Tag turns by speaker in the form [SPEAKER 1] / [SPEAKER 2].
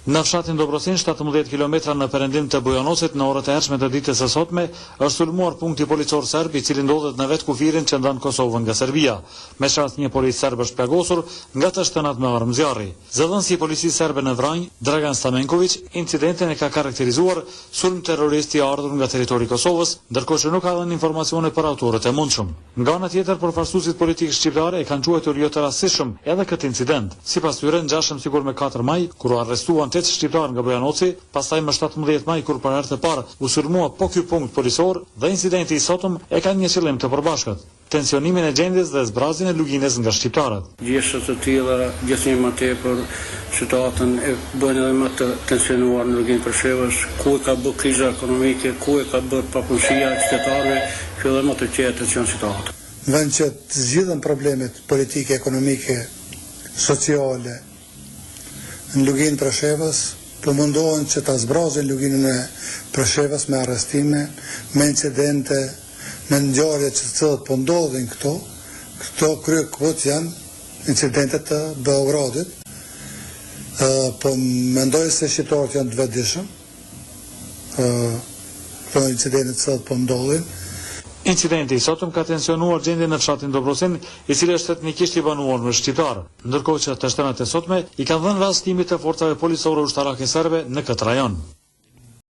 [SPEAKER 1] Në fshatin Dobrosin, 17 kilometra në perëndim të Bujanocit, në orët e hershme të ditës së sotme, është sulmuar punkti policor serb i cili ndodhet në vetë kufirin që ndan Kosovën nga Serbia. Me shans një polic serb është plagosur nga të shtënat me armë zjarri. Zëdhënësi i policisë serbe në Vranj, Dragan Stamenković, incidentin e ka karakterizuar sulm terrorist i ardhur nga territori i Kosovës, ndërkohë që nuk ka dhënë informacione për autorët e mundshëm. Nga ana tjetër, përfaqësuesit politik shqiptar e kanë quajtur jo të rastësishëm edhe këtë incident. Sipas tyre, ngjashëm sikur me 4 maj, kur u arrestuan 8 shqiptar nga Bujanoci, pastaj më 17 maj kur për herë të parë u sulmua po ky punkt policor dhe incidenti i sotëm e kanë një qëllim të përbashkët: tensionimin e gjendjes dhe zbrazjen e luginës nga shqiptarët.
[SPEAKER 2] Gjeshtë të tilla gjithnjë më tepër situatën e bëjnë edhe më të tensionuar në luginë Preshevës, ku e ka bërë kriza ekonomike, ku e ka bërë papunësia e qytetarëve, fillon më të qetë tension situata.
[SPEAKER 3] Në vend që të zgjidhen problemet politike, ekonomike, sociale në luginë Preshevës, po mundohen që ta zbrazin luginën e Preshevës me arrestime, me incidente, me ngjarje që të po ndodhin këto kryekut janë incidentet të Beogradit. Po mendoj se shqiptarët janë të vetëdijshëm. Këto incidentet që po ndodhin.
[SPEAKER 1] Incidenti i sotëm ka tensionuar gjendjen në fshatin Dobrosin, i cili është etnikisht i banuar me shqiptar, ndërkohë që të shtënat e sotme i kanë dhënë rast timit të forcave policore ushtarake serbe në këtë rajon.